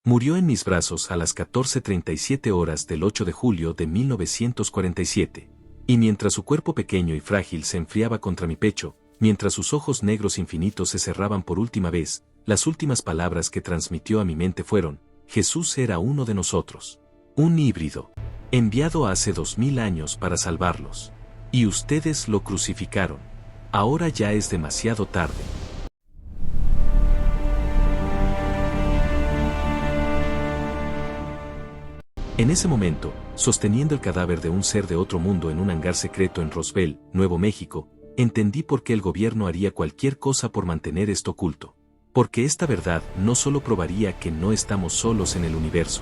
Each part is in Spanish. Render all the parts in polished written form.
Murió en mis brazos a las 14:37 horas del 8 de julio de 1947. Y mientras su cuerpo pequeño y frágil se enfriaba contra mi pecho, mientras sus ojos negros infinitos se cerraban por última vez, las últimas palabras que transmitió a mi mente fueron: Jesús era uno de nosotros. Un híbrido. Enviado hace 2000 años para salvarlos. Y ustedes lo crucificaron. Ahora ya es demasiado tarde. En ese momento, sosteniendo el cadáver de un ser de otro mundo en un hangar secreto en Roswell, Nuevo México, entendí por qué el gobierno haría cualquier cosa por mantener esto oculto. Porque esta verdad no solo probaría que no estamos solos en el universo,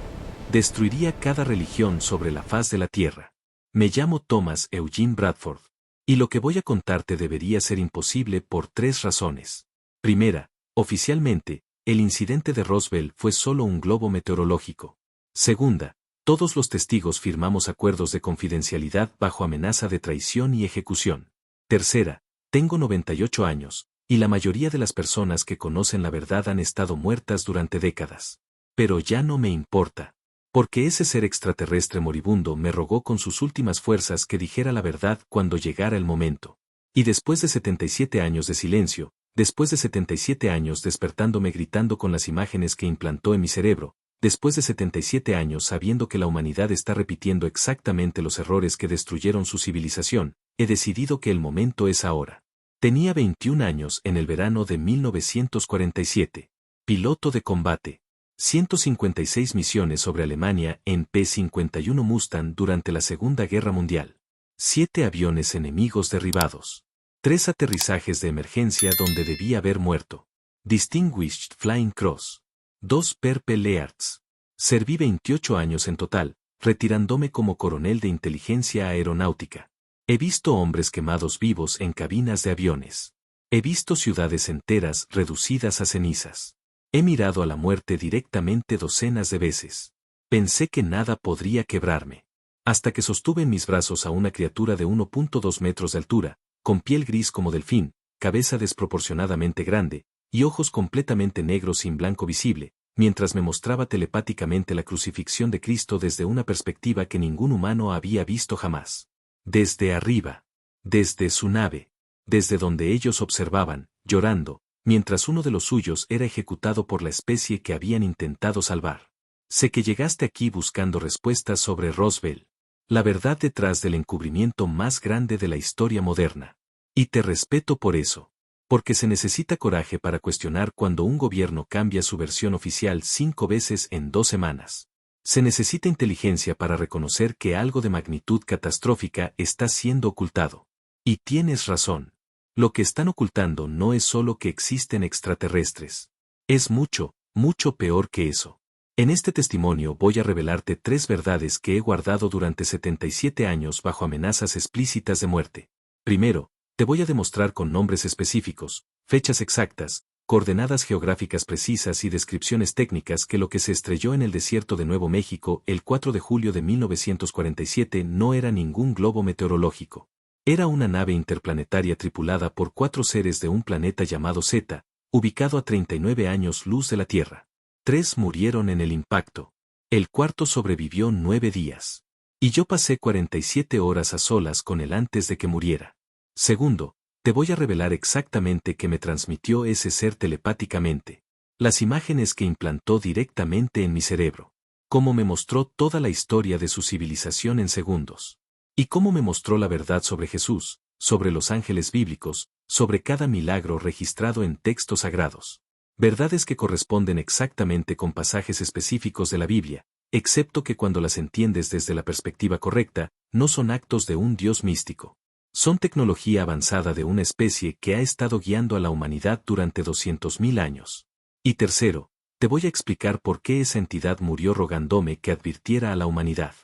destruiría cada religión sobre la faz de la Tierra. Me llamo Thomas Eugene Bradford. Y lo que voy a contarte debería ser imposible por 3 razones. Primera, oficialmente, el incidente de Roswell fue solo un globo meteorológico. Segunda, todos los testigos firmamos acuerdos de confidencialidad bajo amenaza de traición y ejecución. Tercera, tengo 98 años, y la mayoría de las personas que conocen la verdad han estado muertas durante décadas. Pero ya no me importa. Porque ese ser extraterrestre moribundo me rogó con sus últimas fuerzas que dijera la verdad cuando llegara el momento. Y después de 77 años de silencio, después de 77 años despertándome gritando con las imágenes que implantó en mi cerebro, después de 77 años sabiendo que la humanidad está repitiendo exactamente los errores que destruyeron su civilización, he decidido que el momento es ahora. Tenía 21 años en el verano de 1947. Piloto de combate. 156 misiones sobre Alemania en P-51 Mustang durante la Segunda Guerra Mundial. 7 aviones enemigos derribados. 3 aterrizajes de emergencia donde debía haber muerto. Distinguished Flying Cross. 2 Purple Hearts. Serví 28 años en total, retirándome como coronel de inteligencia aeronáutica. He visto hombres quemados vivos en cabinas de aviones. He visto ciudades enteras reducidas a cenizas. He mirado a la muerte directamente docenas de veces. Pensé que nada podría quebrarme. Hasta que sostuve en mis brazos a una criatura de 1.2 metros de altura, con piel gris como delfín, cabeza desproporcionadamente grande, y ojos completamente negros sin blanco visible, mientras me mostraba telepáticamente la crucifixión de Cristo desde una perspectiva que ningún humano había visto jamás. Desde arriba. Desde su nave. Desde donde ellos observaban, llorando, mientras uno de los suyos era ejecutado por la especie que habían intentado salvar. Sé que llegaste aquí buscando respuestas sobre Roswell, la verdad detrás del encubrimiento más grande de la historia moderna. Y te respeto por eso. Porque se necesita coraje para cuestionar cuando un gobierno cambia su versión oficial 5 veces en 2 semanas. Se necesita inteligencia para reconocer que algo de magnitud catastrófica está siendo ocultado. Y tienes razón. Lo que están ocultando no es solo que existen extraterrestres. Es mucho, mucho peor que eso. En este testimonio voy a revelarte 3 verdades que he guardado durante 77 años bajo amenazas explícitas de muerte. Primero, te voy a demostrar con nombres específicos, fechas exactas, coordenadas geográficas precisas y descripciones técnicas que lo que se estrelló en el desierto de Nuevo México el 4 de julio de 1947 no era ningún globo meteorológico. Era una nave interplanetaria tripulada por 4 seres de un planeta llamado Zeta, ubicado a 39 años luz de la Tierra. 3 murieron en el impacto. El cuarto sobrevivió 9 días. Y yo pasé 47 horas a solas con él antes de que muriera. Segundo, te voy a revelar exactamente qué me transmitió ese ser telepáticamente. Las imágenes que implantó directamente en mi cerebro. Cómo me mostró toda la historia de su civilización en segundos. Y cómo me mostró la verdad sobre Jesús, sobre los ángeles bíblicos, sobre cada milagro registrado en textos sagrados. Verdades que corresponden exactamente con pasajes específicos de la Biblia, excepto que cuando las entiendes desde la perspectiva correcta, no son actos de un Dios místico. Son tecnología avanzada de una especie que ha estado guiando a la humanidad durante 200.000 años. Y tercero, te voy a explicar por qué esa entidad murió rogándome que advirtiera a la humanidad.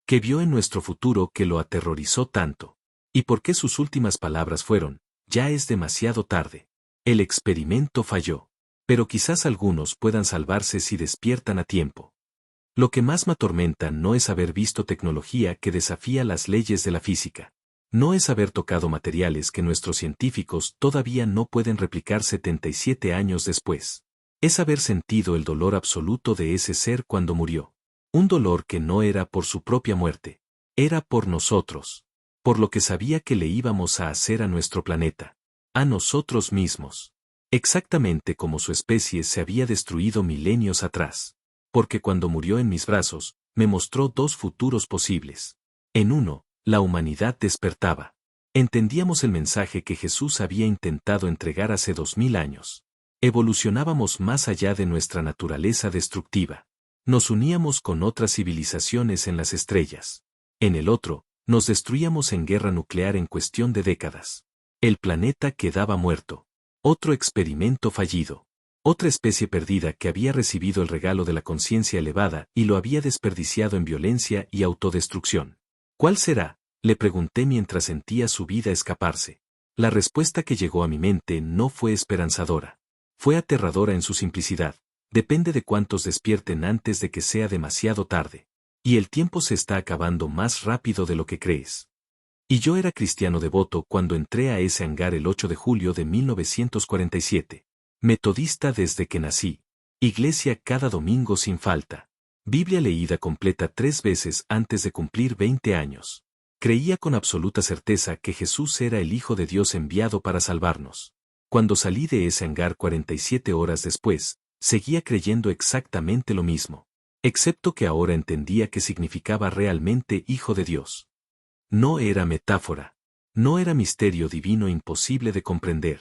Que vio en nuestro futuro que lo aterrorizó tanto. Y por qué sus últimas palabras fueron: ya es demasiado tarde. El experimento falló. Pero quizás algunos puedan salvarse si despiertan a tiempo. Lo que más me atormenta no es haber visto tecnología que desafía las leyes de la física. No es haber tocado materiales que nuestros científicos todavía no pueden replicar 77 años después. Es haber sentido el dolor absoluto de ese ser cuando murió. Un dolor que no era por su propia muerte. Era por nosotros. Por lo que sabía que le íbamos a hacer a nuestro planeta. A nosotros mismos. Exactamente como su especie se había destruido milenios atrás. Porque cuando murió en mis brazos, me mostró dos futuros posibles. En uno, la humanidad despertaba. Entendíamos el mensaje que Jesús había intentado entregar hace 2000 años. Evolucionábamos más allá de nuestra naturaleza destructiva. Nos uníamos con otras civilizaciones en las estrellas. En el otro, nos destruíamos en guerra nuclear en cuestión de décadas. El planeta quedaba muerto. Otro experimento fallido. Otra especie perdida que había recibido el regalo de la conciencia elevada y lo había desperdiciado en violencia y autodestrucción. ¿Cuál será?, le pregunté mientras sentía su vida escaparse. La respuesta que llegó a mi mente no fue esperanzadora. Fue aterradora en su simplicidad. Depende de cuántos despierten antes de que sea demasiado tarde. Y el tiempo se está acabando más rápido de lo que crees. Y yo era cristiano devoto cuando entré a ese hangar el 8 de julio de 1947. Metodista desde que nací. Iglesia cada domingo sin falta. Biblia leída completa 3 veces antes de cumplir 20 años. Creía con absoluta certeza que Jesús era el Hijo de Dios enviado para salvarnos. Cuando salí de ese hangar 47 horas después, seguía creyendo exactamente lo mismo. Excepto que ahora entendía que significaba realmente Hijo de Dios. No era metáfora. No era misterio divino imposible de comprender.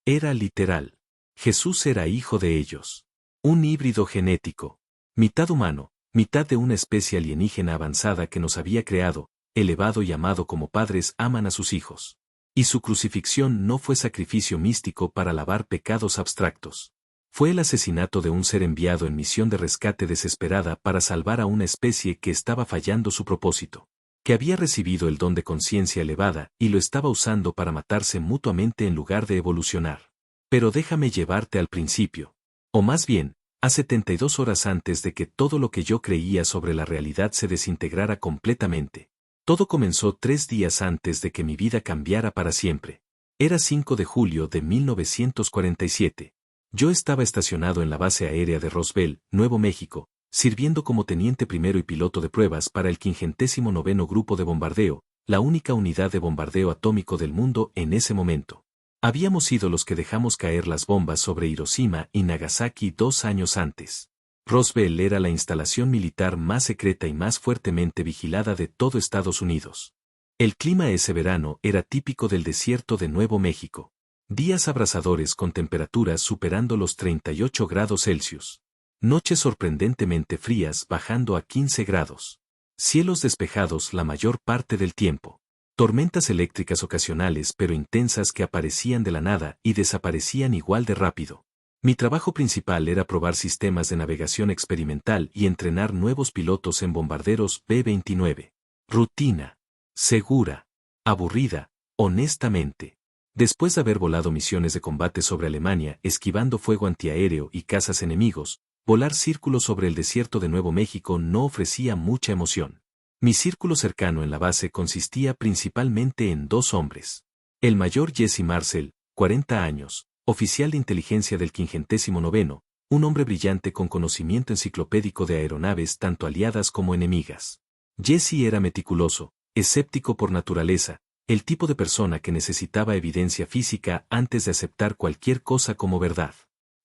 Era literal. Jesús era hijo de ellos. Un híbrido genético. Mitad humano, mitad de una especie alienígena avanzada que nos había creado, elevado y amado como padres aman a sus hijos. Y su crucifixión no fue sacrificio místico para lavar pecados abstractos. Fue el asesinato de un ser enviado en misión de rescate desesperada para salvar a una especie que estaba fallando su propósito. Que había recibido el don de conciencia elevada y lo estaba usando para matarse mutuamente en lugar de evolucionar. Pero déjame llevarte al principio. O más bien, a 72 horas antes de que todo lo que yo creía sobre la realidad se desintegrara completamente. Todo comenzó 3 días antes de que mi vida cambiara para siempre. Era 5 de julio de 1947. Yo estaba estacionado en la base aérea de Roswell, Nuevo México, sirviendo como teniente primero y piloto de pruebas para el 59º Grupo de Bombardeo, la única unidad de bombardeo atómico del mundo en ese momento. Habíamos sido los que dejamos caer las bombas sobre Hiroshima y Nagasaki 2 años antes. Roswell era la instalación militar más secreta y más fuertemente vigilada de todo Estados Unidos. El clima ese verano era típico del desierto de Nuevo México. Días abrasadores con temperaturas superando los 38 grados Celsius. Noches sorprendentemente frías bajando a 15 grados. Cielos despejados la mayor parte del tiempo. Tormentas eléctricas ocasionales pero intensas que aparecían de la nada y desaparecían igual de rápido. Mi trabajo principal era probar sistemas de navegación experimental y entrenar nuevos pilotos en bombarderos B-29. Rutina. Segura. Aburrida, honestamente. Después de haber volado misiones de combate sobre Alemania, esquivando fuego antiaéreo y cazas enemigos, volar círculos sobre el desierto de Nuevo México no ofrecía mucha emoción. Mi círculo cercano en la base consistía principalmente en 2 hombres. El mayor Jesse Marcel, 40 años, oficial de inteligencia del 59º, un hombre brillante con conocimiento enciclopédico de aeronaves tanto aliadas como enemigas. Jesse era meticuloso, escéptico por naturaleza, el tipo de persona que necesitaba evidencia física antes de aceptar cualquier cosa como verdad.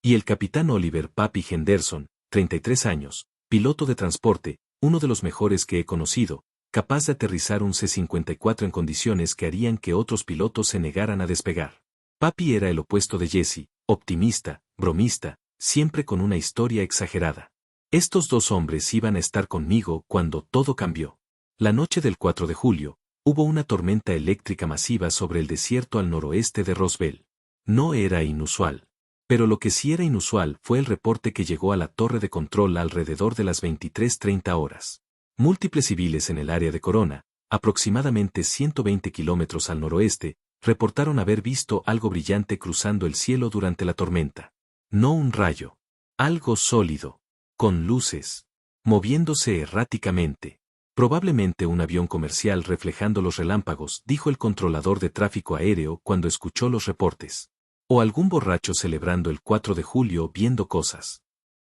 Y el capitán Oliver Papi Henderson, 33 años, piloto de transporte, uno de los mejores que he conocido, capaz de aterrizar un C-54 en condiciones que harían que otros pilotos se negaran a despegar. Papi era el opuesto de Jesse, optimista, bromista, siempre con una historia exagerada. Estos 2 hombres iban a estar conmigo cuando todo cambió. La noche del 4 de julio, hubo una tormenta eléctrica masiva sobre el desierto al noroeste de Roswell. No era inusual. Pero lo que sí era inusual fue el reporte que llegó a la torre de control alrededor de las 23:30 horas. Múltiples civiles en el área de Corona, aproximadamente 120 kilómetros al noroeste, reportaron haber visto algo brillante cruzando el cielo durante la tormenta. No un rayo. Algo sólido. Con luces. Moviéndose erráticamente. Probablemente un avión comercial reflejando los relámpagos, dijo el controlador de tráfico aéreo cuando escuchó los reportes. O algún borracho celebrando el 4 de julio viendo cosas.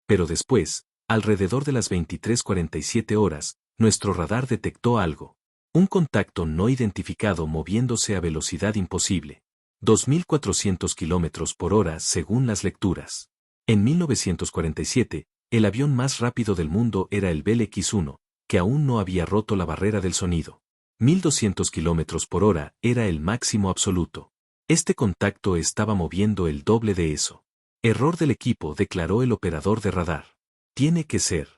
Pero después, alrededor de las 23:47 horas, nuestro radar detectó algo. Un contacto no identificado moviéndose a velocidad imposible. 2.400 kilómetros por hora según las lecturas. En 1947, el avión más rápido del mundo era el Bell X-1, que aún no había roto la barrera del sonido. 1.200 kilómetros por hora era el máximo absoluto. Este contacto estaba moviendo el doble de eso. Error del equipo, declaró el operador de radar. Tiene que ser.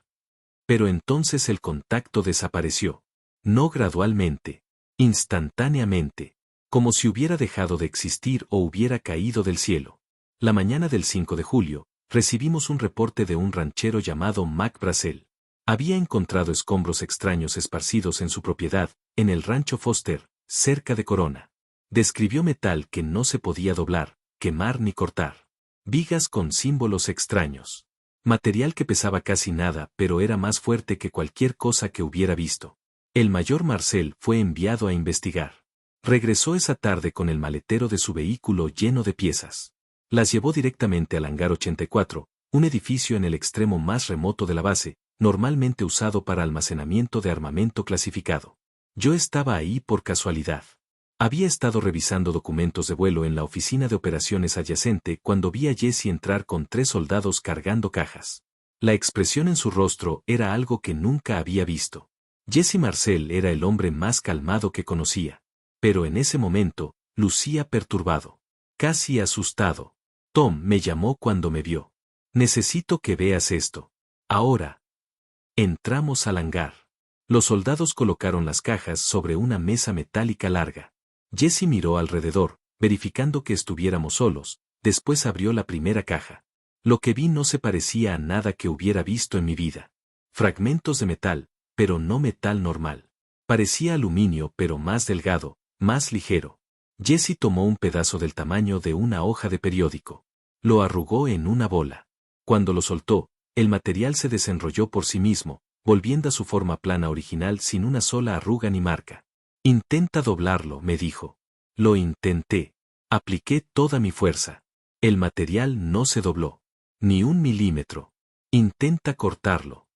Pero entonces el contacto desapareció. No gradualmente. Instantáneamente. Como si hubiera dejado de existir o hubiera caído del cielo. La mañana del 5 de julio, recibimos un reporte de un ranchero llamado Mac Brazel. Había encontrado escombros extraños esparcidos en su propiedad, en el rancho Foster, cerca de Corona. Describió metal que no se podía doblar, quemar ni cortar. Vigas con símbolos extraños. Material que pesaba casi nada, pero era más fuerte que cualquier cosa que hubiera visto. El mayor Marcel fue enviado a investigar. Regresó esa tarde con el maletero de su vehículo lleno de piezas. Las llevó directamente al hangar 84, un edificio en el extremo más remoto de la base, normalmente usado para almacenamiento de armamento clasificado. Yo estaba ahí por casualidad. Había estado revisando documentos de vuelo en la oficina de operaciones adyacente cuando vi a Jesse entrar con 3 soldados cargando cajas. La expresión en su rostro era algo que nunca había visto. Jesse Marcel era el hombre más calmado que conocía. Pero en ese momento, lucía perturbado. Casi asustado. Tom me llamó cuando me vio. Necesito que veas esto. Ahora. Entramos al hangar. Los soldados colocaron las cajas sobre una mesa metálica larga. Jesse miró alrededor, verificando que estuviéramos solos, después abrió la primera caja. Lo que vi no se parecía a nada que hubiera visto en mi vida. Fragmentos de metal, pero no metal normal. Parecía aluminio pero más delgado, más ligero. Jesse tomó un pedazo del tamaño de una hoja de periódico. Lo arrugó en una bola. Cuando lo soltó, el material se desenrolló por sí mismo, volviendo a su forma plana original sin una sola arruga ni marca. Intenta doblarlo, me dijo. Lo intenté. Apliqué toda mi fuerza. El material no se dobló. Ni un milímetro. Intenta cortarlo.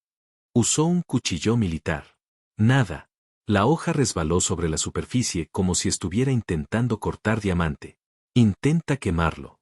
Usó un cuchillo militar. Nada. La hoja resbaló sobre la superficie como si estuviera intentando cortar diamante. Intenta quemarlo.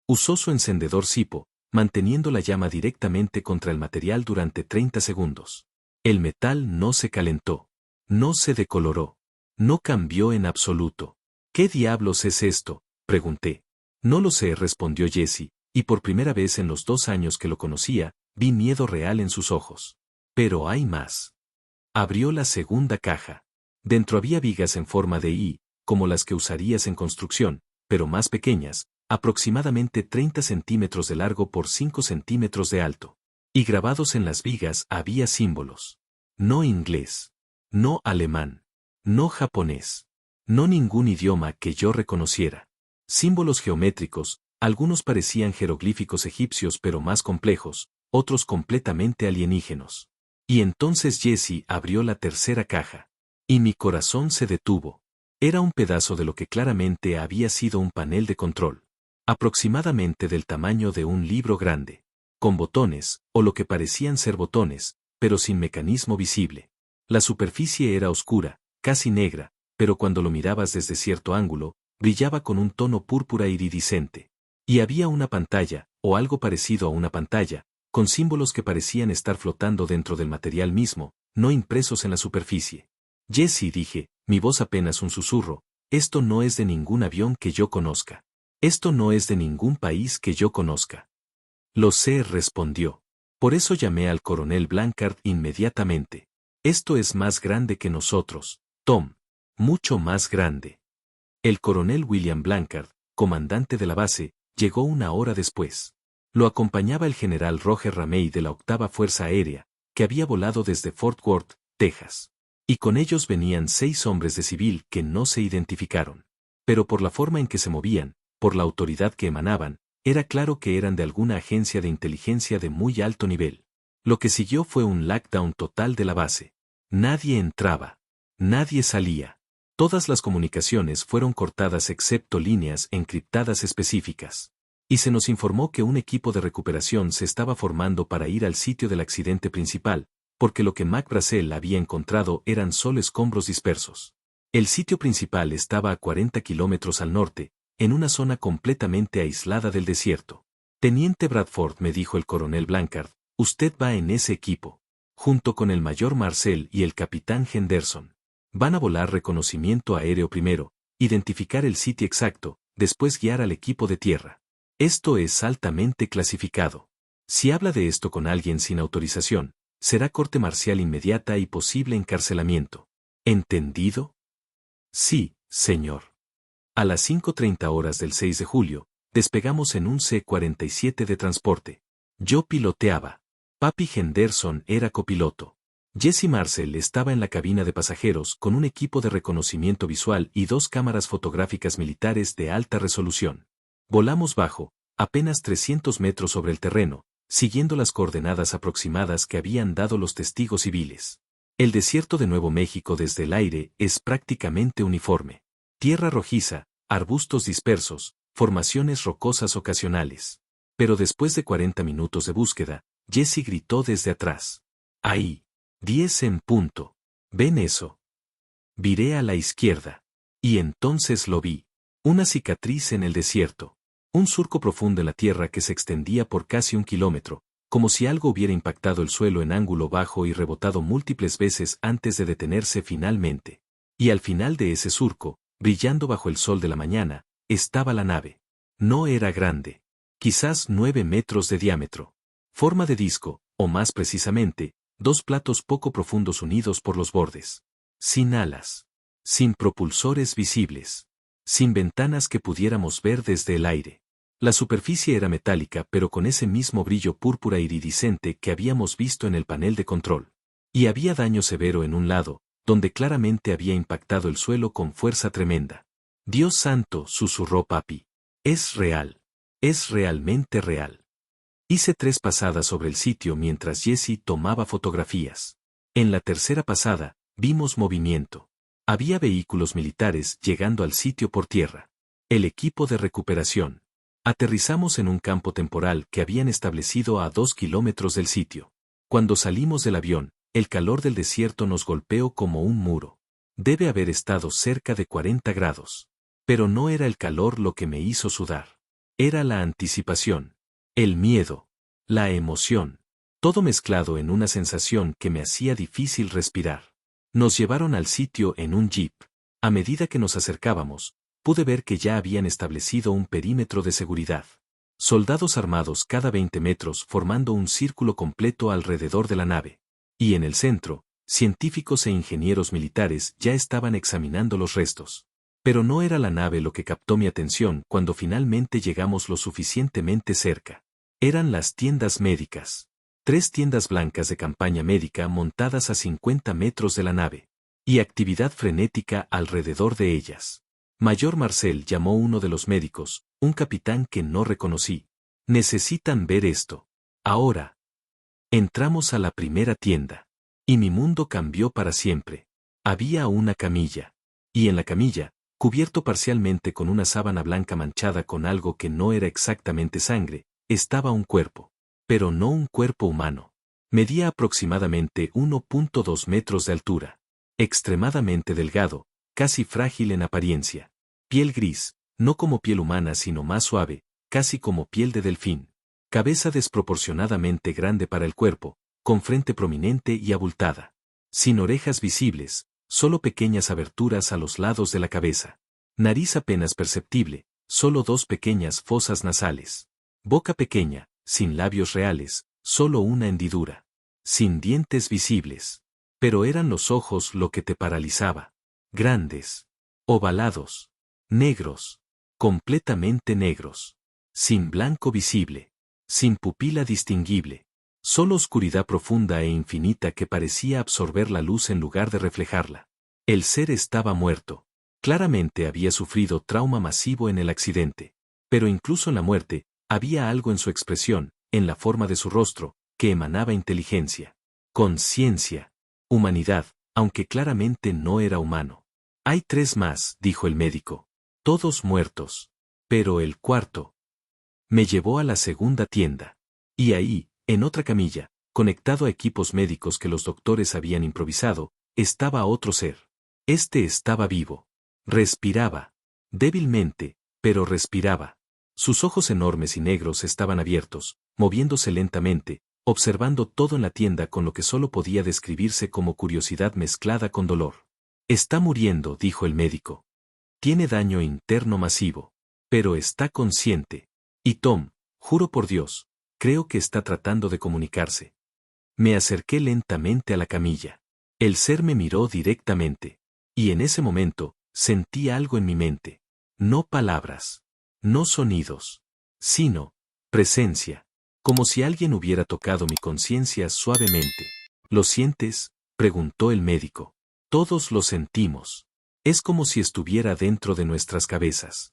Usó su encendedor Zippo, manteniendo la llama directamente contra el material durante 30 segundos. El metal no se calentó. No se decoloró. No cambió en absoluto. ¿Qué diablos es esto?, pregunté. No lo sé, respondió Jesse, y por primera vez en los 2 años que lo conocía, vi miedo real en sus ojos. Pero hay más. Abrió la segunda caja. Dentro había vigas en forma de I, como las que usarías en construcción, pero más pequeñas, aproximadamente 30 centímetros de largo por 5 centímetros de alto. Y grabados en las vigas había símbolos. No inglés. No alemán. No japonés. No ningún idioma que yo reconociera. Símbolos geométricos, algunos parecían jeroglíficos egipcios pero más complejos, otros completamente alienígenos. Y entonces Jesse abrió la tercera caja. Y mi corazón se detuvo. Era un pedazo de lo que claramente había sido un panel de control. Aproximadamente del tamaño de un libro grande. Con botones, o lo que parecían ser botones, pero sin mecanismo visible. La superficie era oscura, casi negra, pero cuando lo mirabas desde cierto ángulo, brillaba con un tono púrpura iridiscente. Y había una pantalla, o algo parecido a una pantalla, con símbolos que parecían estar flotando dentro del material mismo, no impresos en la superficie. Jesse, dije, mi voz apenas un susurro, esto no es de ningún avión que yo conozca. Esto no es de ningún país que yo conozca. Lo sé, respondió. Por eso llamé al coronel Blanchard inmediatamente. Esto es más grande que nosotros, Tom. Mucho más grande. El coronel William Blanchard, comandante de la base, llegó 1 hora después. Lo acompañaba el general Roger Ramey de la 8ª Fuerza Aérea, que había volado desde Fort Worth, Texas. Y con ellos venían 6 hombres de civil que no se identificaron. Pero por la forma en que se movían, por la autoridad que emanaban, era claro que eran de alguna agencia de inteligencia de muy alto nivel. Lo que siguió fue un lockdown total de la base. Nadie entraba. Nadie salía. Todas las comunicaciones fueron cortadas excepto líneas encriptadas específicas. Y se nos informó que un equipo de recuperación se estaba formando para ir al sitio del accidente principal, porque lo que McBrasel había encontrado eran solo escombros dispersos. El sitio principal estaba a 40 kilómetros al norte, en una zona completamente aislada del desierto. Teniente Bradford, me dijo el coronel Blanchard, usted va en ese equipo, junto con el mayor Marcel y el capitán Henderson. Van a volar reconocimiento aéreo primero, identificar el sitio exacto, después guiar al equipo de tierra. Esto es altamente clasificado. Si habla de esto con alguien sin autorización, será corte marcial inmediata y posible encarcelamiento. ¿Entendido? Sí, señor. A las 5:30 horas del 6 de julio, despegamos en un C-47 de transporte. Yo piloteaba. Papi Henderson era copiloto. Jesse Marcel estaba en la cabina de pasajeros con un equipo de reconocimiento visual y 2 cámaras fotográficas militares de alta resolución. Volamos bajo, apenas 300 metros sobre el terreno, siguiendo las coordenadas aproximadas que habían dado los testigos civiles. El desierto de Nuevo México desde el aire es prácticamente uniforme. Tierra rojiza, arbustos dispersos, formaciones rocosas ocasionales. Pero después de 40 minutos de búsqueda, Jesse gritó desde atrás. Ahí. 10 en punto. ¿Ven eso? Viré a la izquierda. Y entonces lo vi. Una cicatriz en el desierto. Un surco profundo en la tierra que se extendía por casi 1 kilómetro, como si algo hubiera impactado el suelo en ángulo bajo y rebotado múltiples veces antes de detenerse finalmente. Y al final de ese surco, brillando bajo el sol de la mañana, estaba la nave. No era grande. Quizás 9 metros de diámetro. Forma de disco, o más precisamente, 2 platos poco profundos unidos por los bordes. Sin alas. Sin propulsores visibles. Sin ventanas que pudiéramos ver desde el aire. La superficie era metálica pero con ese mismo brillo púrpura iridiscente que habíamos visto en el panel de control. Y había daño severo en un lado, donde claramente había impactado el suelo con fuerza tremenda. Dios santo, susurró papi. Es real. Es realmente real. Hice 3 pasadas sobre el sitio mientras Jesse tomaba fotografías. En la tercera pasada, vimos movimiento. Había vehículos militares llegando al sitio por tierra. El equipo de recuperación. Aterrizamos en un campo temporal que habían establecido a 2 kilómetros del sitio. Cuando salimos del avión, el calor del desierto nos golpeó como un muro. Debe haber estado cerca de 40 grados. Pero no era el calor lo que me hizo sudar. Era la anticipación. El miedo. La emoción. Todo mezclado en una sensación que me hacía difícil respirar. Nos llevaron al sitio en un jeep. A medida que nos acercábamos, pude ver que ya habían establecido un perímetro de seguridad. Soldados armados cada 20 metros formando un círculo completo alrededor de la nave. Y en el centro, científicos e ingenieros militares ya estaban examinando los restos. Pero no era la nave lo que captó mi atención cuando finalmente llegamos lo suficientemente cerca. Eran las tiendas médicas. 3 tiendas blancas de campaña médica montadas a 50 metros de la nave. Y actividad frenética alrededor de ellas. Mayor Marcel llamó uno de los médicos, un capitán que no reconocí. Necesitan ver esto. Ahora. Entramos a la primera tienda. Y mi mundo cambió para siempre. Había una camilla. Y en la camilla, cubierto parcialmente con una sábana blanca manchada con algo que no era exactamente sangre, estaba un cuerpo. Pero no un cuerpo humano. Medía aproximadamente 1.2 metros de altura. Extremadamente delgado, casi frágil en apariencia. Piel gris, no como piel humana sino más suave, casi como piel de delfín. Cabeza desproporcionadamente grande para el cuerpo, con frente prominente y abultada. Sin orejas visibles, solo pequeñas aberturas a los lados de la cabeza. Nariz apenas perceptible, solo 2 pequeñas fosas nasales. Boca pequeña, sin labios reales, solo una hendidura. Sin dientes visibles. Pero eran los ojos lo que te paralizaba. Grandes. Ovalados. Negros. Completamente negros. Sin blanco visible. Sin pupila distinguible. Solo oscuridad profunda e infinita que parecía absorber la luz en lugar de reflejarla. El ser estaba muerto. Claramente había sufrido trauma masivo en el accidente. Pero incluso en la muerte, había algo en su expresión, en la forma de su rostro, que emanaba inteligencia. Conciencia. Humanidad, aunque claramente no era humano. Hay 3 más, dijo el médico. Todos muertos. Pero el cuarto. Me llevó a la segunda tienda. Y ahí, en otra camilla, conectado a equipos médicos que los doctores habían improvisado, estaba otro ser. Este estaba vivo. Respiraba. Débilmente, pero respiraba. Sus ojos enormes y negros estaban abiertos, moviéndose lentamente, observando todo en la tienda con lo que solo podía describirse como curiosidad mezclada con dolor. Está muriendo, dijo el médico. Tiene daño interno masivo. Pero está consciente. Y Tom, juro por Dios, creo que está tratando de comunicarse. Me acerqué lentamente a la camilla. El ser me miró directamente. Y en ese momento, sentí algo en mi mente. No palabras. No sonidos. Sino, presencia. Como si alguien hubiera tocado mi conciencia suavemente. ¿Lo sientes?, preguntó el médico. Todos lo sentimos. Es como si estuviera dentro de nuestras cabezas.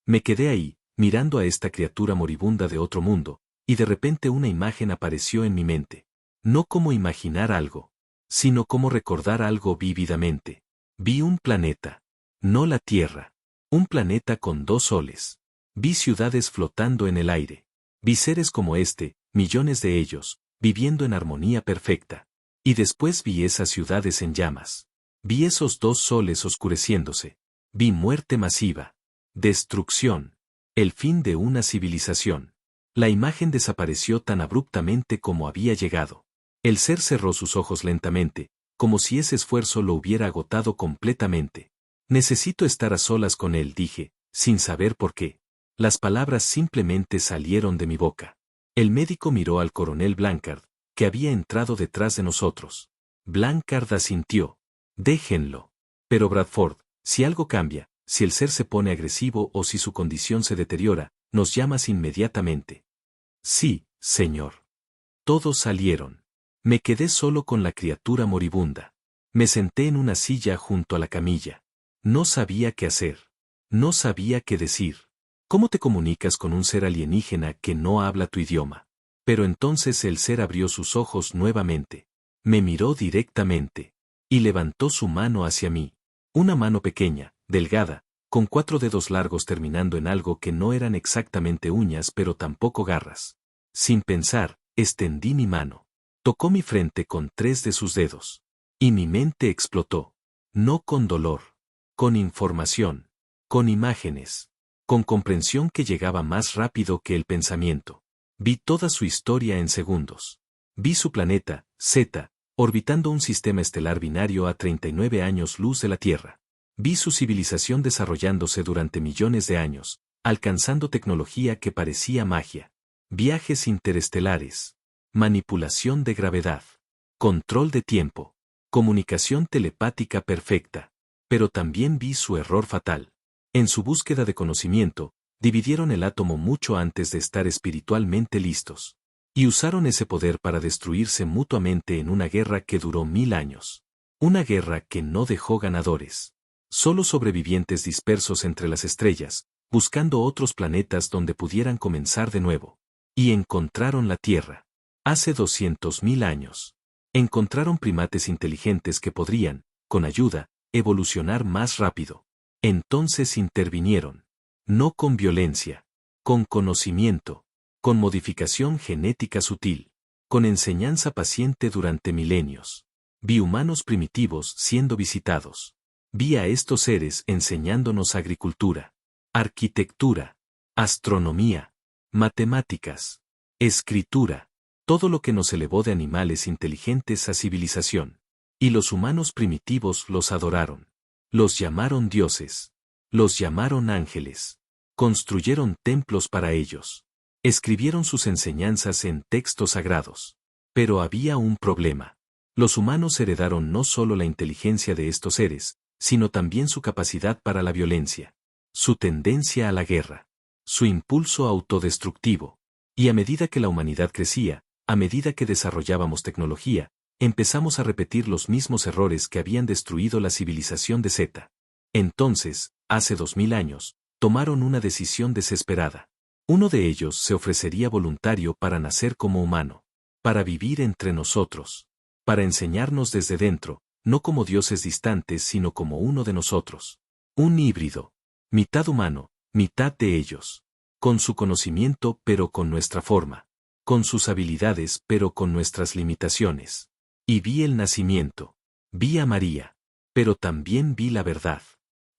Me quedé ahí, mirando a esta criatura moribunda de otro mundo, y de repente una imagen apareció en mi mente. No como imaginar algo, sino como recordar algo vívidamente. Vi un planeta. No la Tierra. Un planeta con 2 soles. Vi ciudades flotando en el aire. Vi seres como este, millones de ellos, viviendo en armonía perfecta. Y después vi esas ciudades en llamas. Vi esos 2 soles oscureciéndose. Vi muerte masiva. Destrucción. El fin de una civilización. La imagen desapareció tan abruptamente como había llegado. El ser cerró sus ojos lentamente, como si ese esfuerzo lo hubiera agotado completamente. Necesito estar a solas con él, dije, sin saber por qué. Las palabras simplemente salieron de mi boca. El médico miró al coronel Blancard, que había entrado detrás de nosotros. Blancard asintió. Déjenlo. Pero Bradford, si algo cambia, si el ser se pone agresivo o si su condición se deteriora, nos llamas inmediatamente. Sí, señor. Todos salieron. Me quedé solo con la criatura moribunda. Me senté en una silla junto a la camilla. No sabía qué hacer. No sabía qué decir. ¿Cómo te comunicas con un ser alienígena que no habla tu idioma? Pero entonces el ser abrió sus ojos nuevamente. Me miró directamente. Y levantó su mano hacia mí. Una mano pequeña, delgada, con 4 dedos largos terminando en algo que no eran exactamente uñas pero tampoco garras. Sin pensar, extendí mi mano. Tocó mi frente con 3 de sus dedos. Y mi mente explotó. No con dolor. Con información. Con imágenes. Con comprensión que llegaba más rápido que el pensamiento. Vi toda su historia en segundos. Vi su planeta, Z, orbitando un sistema estelar binario a 39 años luz de la Tierra. Vi su civilización desarrollándose durante millones de años, alcanzando tecnología que parecía magia. Viajes interestelares. Manipulación de gravedad. Control de tiempo. Comunicación telepática perfecta. Pero también vi su error fatal. En su búsqueda de conocimiento, dividieron el átomo mucho antes de estar espiritualmente listos. Y usaron ese poder para destruirse mutuamente en una guerra que duró 1000 años. Una guerra que no dejó ganadores. Solo sobrevivientes dispersos entre las estrellas, buscando otros planetas donde pudieran comenzar de nuevo. Y encontraron la Tierra. Hace 200.000 años. Encontraron primates inteligentes que podrían, con ayuda, evolucionar más rápido. Entonces intervinieron. No con violencia. Con conocimiento. Con modificación genética sutil. Con enseñanza paciente durante milenios. Vi humanos primitivos siendo visitados. Vi a estos seres enseñándonos agricultura, arquitectura, astronomía, matemáticas, escritura, todo lo que nos elevó de animales inteligentes a civilización. Y los humanos primitivos los adoraron. Los llamaron dioses. Los llamaron ángeles. Construyeron templos para ellos. Escribieron sus enseñanzas en textos sagrados. Pero había un problema. Los humanos heredaron no solo la inteligencia de estos seres, sino también su capacidad para la violencia, su tendencia a la guerra, su impulso autodestructivo. Y a medida que la humanidad crecía, a medida que desarrollábamos tecnología, empezamos a repetir los mismos errores que habían destruido la civilización de Z. Entonces, hace 2000 años, tomaron una decisión desesperada. Uno de ellos se ofrecería voluntario para nacer como humano, para vivir entre nosotros, para enseñarnos desde dentro, no como dioses distantes sino como uno de nosotros. Un híbrido. Mitad humano, mitad de ellos. Con su conocimiento pero con nuestra forma. Con sus habilidades pero con nuestras limitaciones. Y vi el nacimiento. Vi a María. Pero también vi la verdad.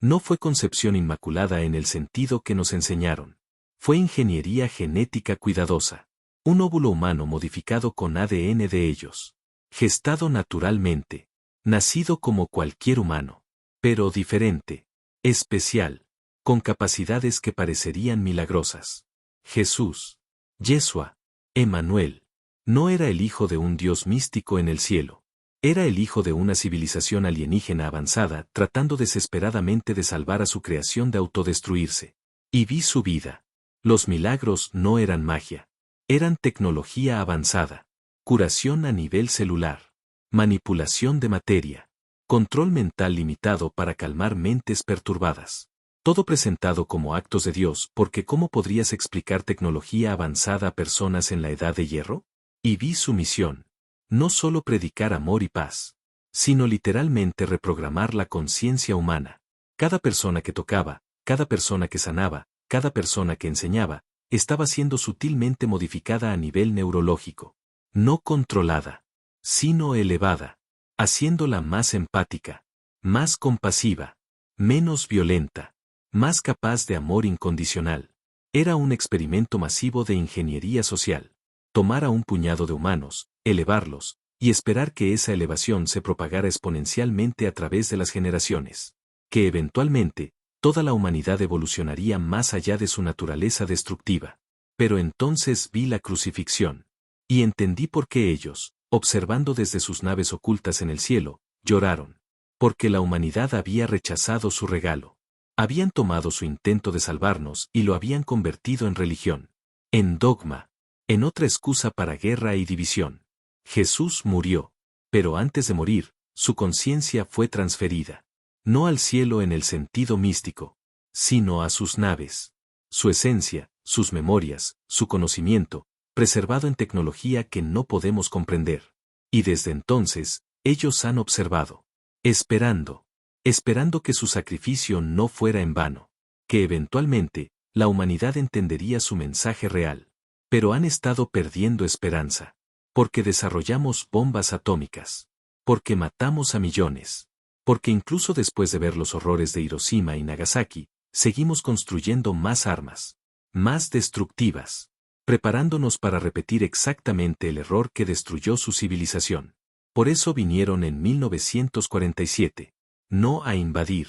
No fue concepción inmaculada en el sentido que nos enseñaron. Fue ingeniería genética cuidadosa. Un óvulo humano modificado con ADN de ellos. Gestado naturalmente. Nacido como cualquier humano. Pero diferente. Especial. Con capacidades que parecerían milagrosas. Jesús. Yeshua. Emmanuel. No era el hijo de un dios místico en el cielo. Era el hijo de una civilización alienígena avanzada tratando desesperadamente de salvar a su creación de autodestruirse. Y vi su vida. Los milagros no eran magia. Eran tecnología avanzada. Curación a nivel celular. Manipulación de materia. Control mental limitado para calmar mentes perturbadas. Todo presentado como actos de Dios porque ¿cómo podrías explicar tecnología avanzada a personas en la edad de hierro? Y vi su misión. No solo predicar amor y paz, sino literalmente reprogramar la conciencia humana. Cada persona que tocaba, cada persona que sanaba, cada persona que enseñaba, estaba siendo sutilmente modificada a nivel neurológico. No controlada, sino elevada, haciéndola más empática, más compasiva, menos violenta, más capaz de amor incondicional. Era un experimento masivo de ingeniería social. Tomar a un puñado de humanos, elevarlos, y esperar que esa elevación se propagara exponencialmente a través de las generaciones. Que eventualmente, toda la humanidad evolucionaría más allá de su naturaleza destructiva. Pero entonces vi la crucifixión. Y entendí por qué ellos, observando desde sus naves ocultas en el cielo, lloraron. Porque la humanidad había rechazado su regalo. Habían tomado su intento de salvarnos y lo habían convertido en religión. En dogma. En otra excusa para guerra y división. Jesús murió. Pero antes de morir, su conciencia fue transferida. No al cielo en el sentido místico, sino a sus naves. Su esencia, sus memorias, su conocimiento, preservado en tecnología que no podemos comprender. Y desde entonces, ellos han observado. Esperando que su sacrificio no fuera en vano. Que eventualmente, la humanidad entendería su mensaje real. Pero han estado perdiendo esperanza. Porque desarrollamos bombas atómicas. Porque matamos a millones. Porque incluso después de ver los horrores de Hiroshima y Nagasaki, seguimos construyendo más armas. Más destructivas. Preparándonos para repetir exactamente el error que destruyó su civilización. Por eso vinieron en 1947. No a invadir.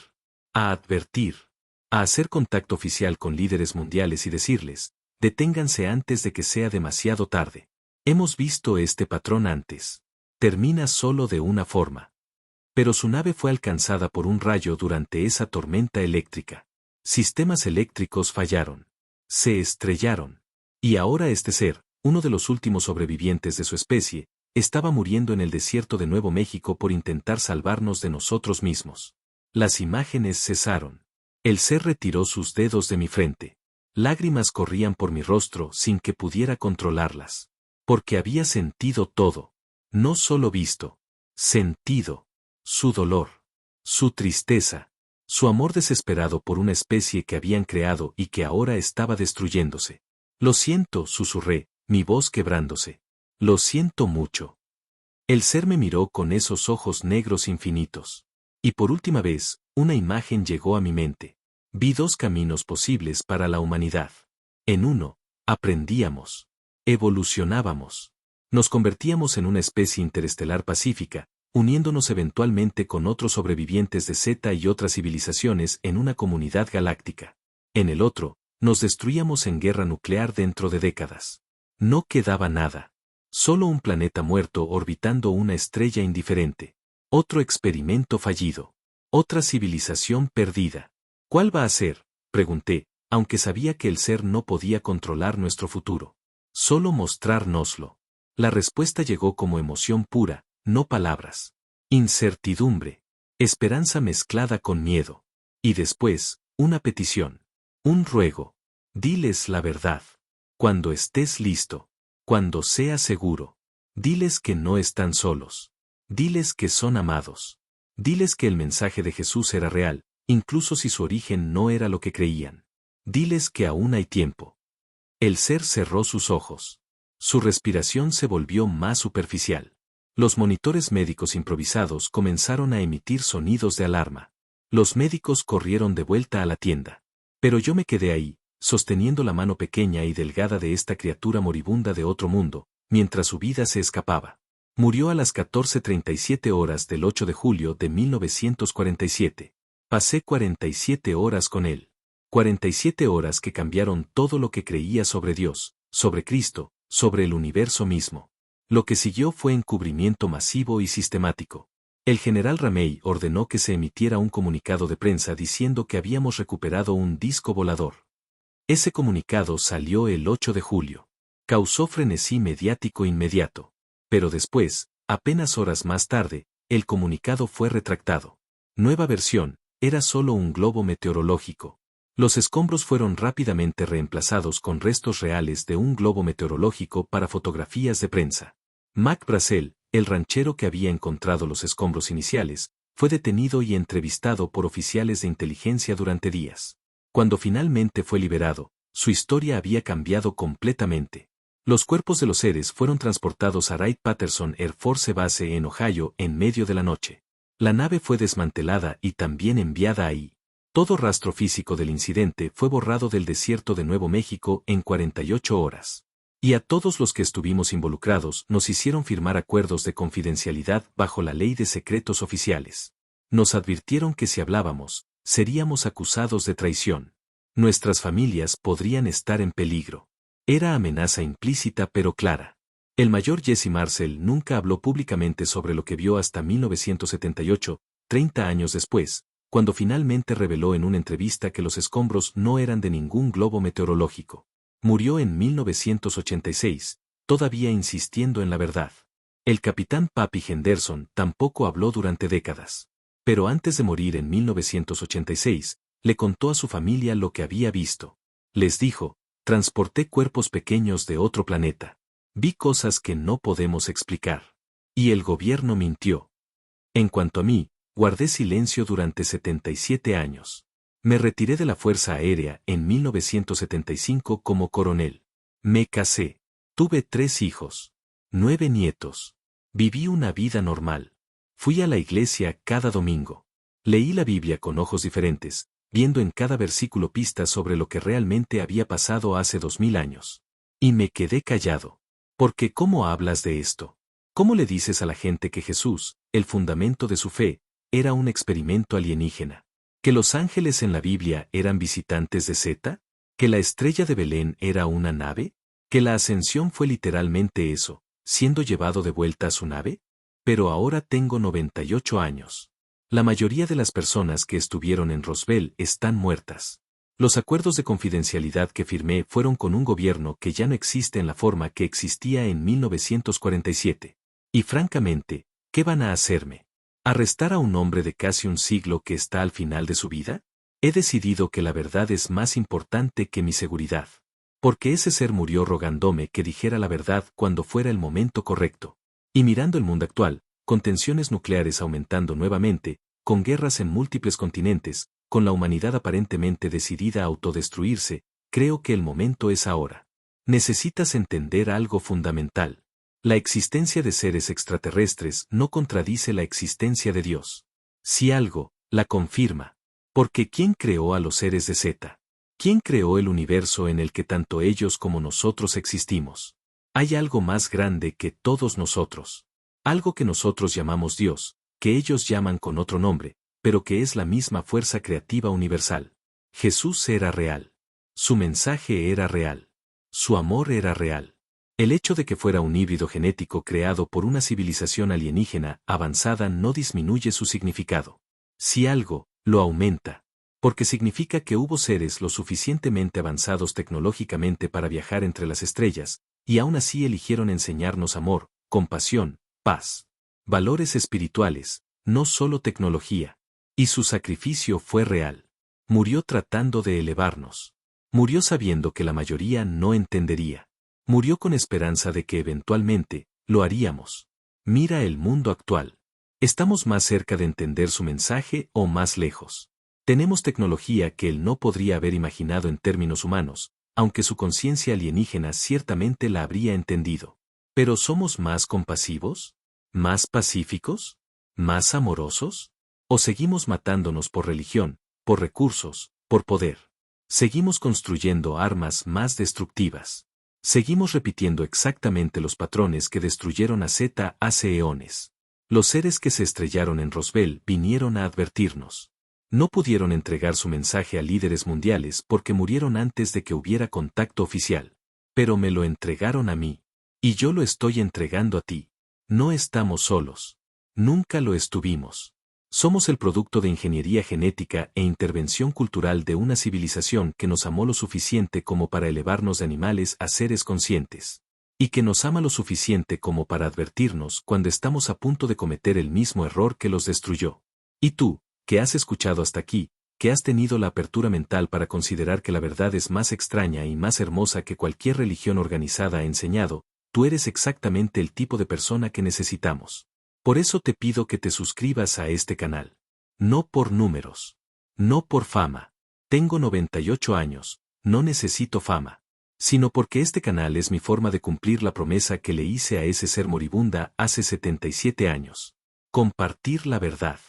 A advertir. A hacer contacto oficial con líderes mundiales y decirles, deténganse antes de que sea demasiado tarde. Hemos visto este patrón antes. Termina solo de una forma. Pero su nave fue alcanzada por un rayo durante esa tormenta eléctrica. Sistemas eléctricos fallaron. Se estrellaron. Y ahora este ser, uno de los últimos sobrevivientes de su especie, estaba muriendo en el desierto de Nuevo México por intentar salvarnos de nosotros mismos. Las imágenes cesaron. El ser retiró sus dedos de mi frente. Lágrimas corrían por mi rostro sin que pudiera controlarlas. Porque había sentido todo. No solo visto. Sentido. Su dolor. Su tristeza. Su amor desesperado por una especie que habían creado y que ahora estaba destruyéndose. Lo siento, susurré, mi voz quebrándose. Lo siento mucho. El ser me miró con esos ojos negros infinitos. Y por última vez, una imagen llegó a mi mente. Vi dos caminos posibles para la humanidad. En uno, aprendíamos. Evolucionábamos. Nos convertíamos en una especie interestelar pacífica, uniéndonos eventualmente con otros sobrevivientes de Zeta y otras civilizaciones en una comunidad galáctica. En el otro, nos destruíamos en guerra nuclear dentro de décadas. No quedaba nada. Solo un planeta muerto orbitando una estrella indiferente. Otro experimento fallido. Otra civilización perdida. ¿Cuál va a ser? Pregunté, aunque sabía que el ser no podía controlar nuestro futuro. Solo mostrárnoslo. La respuesta llegó como emoción pura, no palabras. Incertidumbre. Esperanza mezclada con miedo. Y después, una petición. Un ruego. Diles la verdad. Cuando estés listo. Cuando sea seguro. Diles que no están solos. Diles que son amados. Diles que el mensaje de Jesús era real, incluso si su origen no era lo que creían. Diles que aún hay tiempo. El ser cerró sus ojos. Su respiración se volvió más superficial. Los monitores médicos improvisados comenzaron a emitir sonidos de alarma. Los médicos corrieron de vuelta a la tienda. Pero yo me quedé ahí, sosteniendo la mano pequeña y delgada de esta criatura moribunda de otro mundo, mientras su vida se escapaba. Murió a las 14:37 horas del 8 de julio de 1947. Pasé 47 horas con él. 47 horas que cambiaron todo lo que creía sobre Dios, sobre Cristo, sobre el universo mismo. Lo que siguió fue encubrimiento masivo y sistemático. El general Ramey ordenó que se emitiera un comunicado de prensa diciendo que habíamos recuperado un disco volador. Ese comunicado salió el 8 de julio. Causó frenesí mediático inmediato. Pero después, apenas horas más tarde, el comunicado fue retractado. Nueva versión, era solo un globo meteorológico. Los escombros fueron rápidamente reemplazados con restos reales de un globo meteorológico para fotografías de prensa. Mac Brazel, el ranchero que había encontrado los escombros iniciales, fue detenido y entrevistado por oficiales de inteligencia durante días. Cuando finalmente fue liberado, su historia había cambiado completamente. Los cuerpos de los seres fueron transportados a Wright-Patterson Air Force Base en Ohio en medio de la noche. La nave fue desmantelada y también enviada ahí. Todo rastro físico del incidente fue borrado del desierto de Nuevo México en 48 horas. Y a todos los que estuvimos involucrados nos hicieron firmar acuerdos de confidencialidad bajo la ley de secretos oficiales. Nos advirtieron que si hablábamos, seríamos acusados de traición. Nuestras familias podrían estar en peligro. Era amenaza implícita pero clara. El mayor Jesse Marcel nunca habló públicamente sobre lo que vio hasta 1978, 30 años después, cuando finalmente reveló en una entrevista que los escombros no eran de ningún globo meteorológico. Murió en 1986, todavía insistiendo en la verdad. El capitán Pappy Henderson tampoco habló durante décadas. Pero antes de morir en 1986, le contó a su familia lo que había visto. Les dijo, transporté cuerpos pequeños de otro planeta. Vi cosas que no podemos explicar. Y el gobierno mintió. En cuanto a mí, guardé silencio durante 77 años. Me retiré de la Fuerza Aérea en 1975 como coronel. Me casé. Tuve 3 hijos. 9 nietos. Viví una vida normal. Fui a la iglesia cada domingo. Leí la Biblia con ojos diferentes, viendo en cada versículo pistas sobre lo que realmente había pasado hace 2000 años. Y me quedé callado. Porque ¿cómo hablas de esto? ¿Cómo le dices a la gente que Jesús, el fundamento de su fe, era un experimento alienígena? ¿Que los ángeles en la Biblia eran visitantes de Zeta? ¿Que la estrella de Belén era una nave? ¿Que la ascensión fue literalmente eso, siendo llevado de vuelta a su nave? Pero ahora tengo 98 años. La mayoría de las personas que estuvieron en Roswell están muertas. Los acuerdos de confidencialidad que firmé fueron con un gobierno que ya no existe en la forma que existía en 1947. Y francamente, ¿qué van a hacerme? ¿Arrestar a un hombre de casi un siglo que está al final de su vida? He decidido que la verdad es más importante que mi seguridad. Porque ese ser murió rogándome que dijera la verdad cuando fuera el momento correcto. Y mirando el mundo actual, con tensiones nucleares aumentando nuevamente, con guerras en múltiples continentes, con la humanidad aparentemente decidida a autodestruirse, creo que el momento es ahora. Necesitas entender algo fundamental. La existencia de seres extraterrestres no contradice la existencia de Dios. Si algo, la confirma. Porque ¿quién creó a los seres de Zeta? ¿Quién creó el universo en el que tanto ellos como nosotros existimos? Hay algo más grande que todos nosotros. Algo que nosotros llamamos Dios, que ellos llaman con otro nombre, pero que es la misma fuerza creativa universal. Jesús era real. Su mensaje era real. Su amor era real. El hecho de que fuera un híbrido genético creado por una civilización alienígena avanzada no disminuye su significado. Si algo, lo aumenta. Porque significa que hubo seres lo suficientemente avanzados tecnológicamente para viajar entre las estrellas, y aún así eligieron enseñarnos amor, compasión, paz. Valores espirituales, no solo tecnología. Y su sacrificio fue real. Murió tratando de elevarnos. Murió sabiendo que la mayoría no entendería. Murió con esperanza de que eventualmente, lo haríamos. Mira el mundo actual. ¿Estamos más cerca de entender su mensaje o más lejos? Tenemos tecnología que él no podría haber imaginado en términos humanos, aunque su conciencia alienígena ciertamente la habría entendido. ¿Pero somos más compasivos? ¿Más pacíficos? ¿Más amorosos? ¿O seguimos matándonos por religión, por recursos, por poder? Seguimos construyendo armas más destructivas. Seguimos repitiendo exactamente los patrones que destruyeron a Z hace eones. Los seres que se estrellaron en Roswell vinieron a advertirnos. No pudieron entregar su mensaje a líderes mundiales porque murieron antes de que hubiera contacto oficial. Pero me lo entregaron a mí. Y yo lo estoy entregando a ti. No estamos solos. Nunca lo estuvimos. Somos el producto de ingeniería genética e intervención cultural de una civilización que nos amó lo suficiente como para elevarnos de animales a seres conscientes. Y que nos ama lo suficiente como para advertirnos cuando estamos a punto de cometer el mismo error que los destruyó. Y tú, que has escuchado hasta aquí, que has tenido la apertura mental para considerar que la verdad es más extraña y más hermosa que cualquier religión organizada ha enseñado, tú eres exactamente el tipo de persona que necesitamos. Por eso te pido que te suscribas a este canal. No por números. No por fama. Tengo 98 años, no necesito fama. Sino porque este canal es mi forma de cumplir la promesa que le hice a ese ser moribunda hace 77 años. Compartir la verdad.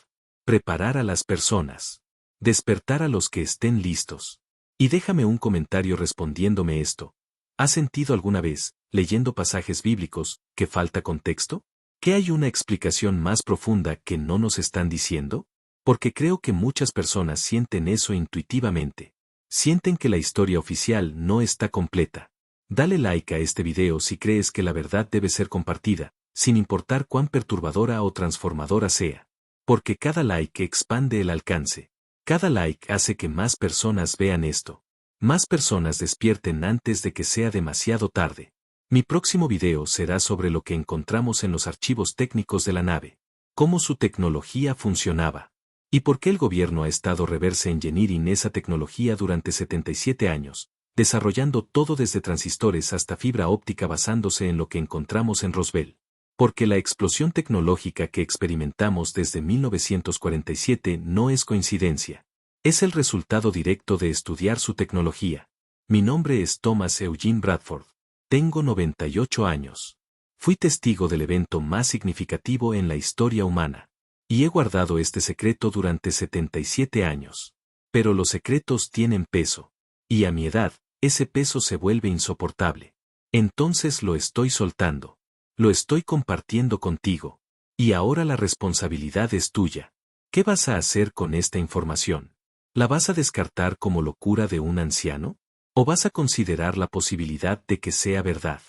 Preparar a las personas. Despertar a los que estén listos. Y déjame un comentario respondiéndome esto. ¿Has sentido alguna vez, leyendo pasajes bíblicos, que falta contexto? ¿Que hay una explicación más profunda que no nos están diciendo? Porque creo que muchas personas sienten eso intuitivamente. Sienten que la historia oficial no está completa. Dale like a este video si crees que la verdad debe ser compartida, sin importar cuán perturbadora o transformadora sea. Porque cada like expande el alcance. Cada like hace que más personas vean esto. Más personas despierten antes de que sea demasiado tarde. Mi próximo video será sobre lo que encontramos en los archivos técnicos de la nave. Cómo su tecnología funcionaba. Y por qué el gobierno ha estado reverse engineering esa tecnología durante 77 años, desarrollando todo desde transistores hasta fibra óptica basándose en lo que encontramos en Roswell. Porque la explosión tecnológica que experimentamos desde 1947 no es coincidencia. Es el resultado directo de estudiar su tecnología. Mi nombre es Thomas Eugene Bradford. Tengo 98 años. Fui testigo del evento más significativo en la historia humana. Y he guardado este secreto durante 77 años. Pero los secretos tienen peso. Y a mi edad, ese peso se vuelve insoportable. Entonces lo estoy soltando. Lo estoy compartiendo contigo. Y ahora la responsabilidad es tuya. ¿Qué vas a hacer con esta información? ¿La vas a descartar como locura de un anciano? ¿O vas a considerar la posibilidad de que sea verdad?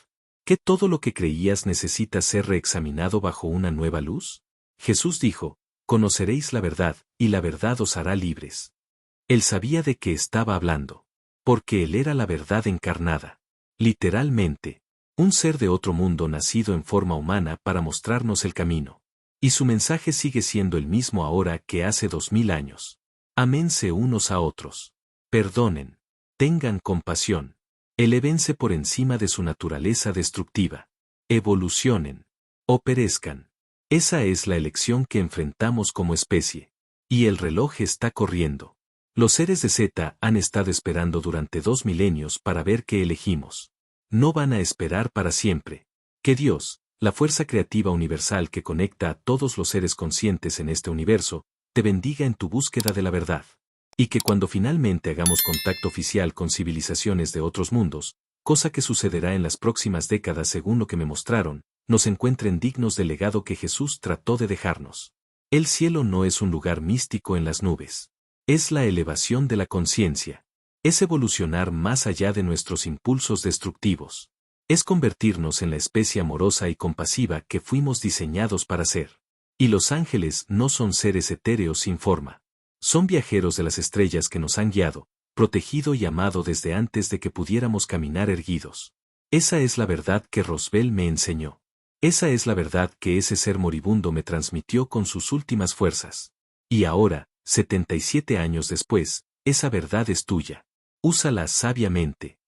¿Que todo lo que creías necesita ser reexaminado bajo una nueva luz? Jesús dijo, conoceréis la verdad, y la verdad os hará libres. Él sabía de qué estaba hablando. Porque Él era la verdad encarnada. Literalmente, un ser de otro mundo nacido en forma humana para mostrarnos el camino. Y su mensaje sigue siendo el mismo ahora que hace 2000 años. Aménse unos a otros. Perdonen. Tengan compasión. Elévense por encima de su naturaleza destructiva. Evolucionen. O perezcan. Esa es la elección que enfrentamos como especie. Y el reloj está corriendo. Los seres de Z han estado esperando durante 2 milenios para ver qué elegimos. No van a esperar para siempre. Que Dios, la fuerza creativa universal que conecta a todos los seres conscientes en este universo, te bendiga en tu búsqueda de la verdad. Y que cuando finalmente hagamos contacto oficial con civilizaciones de otros mundos, cosa que sucederá en las próximas décadas según lo que me mostraron, nos encuentren dignos del legado que Jesús trató de dejarnos. El cielo no es un lugar místico en las nubes. Es la elevación de la conciencia. Es evolucionar más allá de nuestros impulsos destructivos. Es convertirnos en la especie amorosa y compasiva que fuimos diseñados para ser. Y los ángeles no son seres etéreos sin forma. Son viajeros de las estrellas que nos han guiado, protegido y amado desde antes de que pudiéramos caminar erguidos. Esa es la verdad que Roswell me enseñó. Esa es la verdad que ese ser moribundo me transmitió con sus últimas fuerzas. Y ahora, 77 años después, esa verdad es tuya. Úsala sabiamente.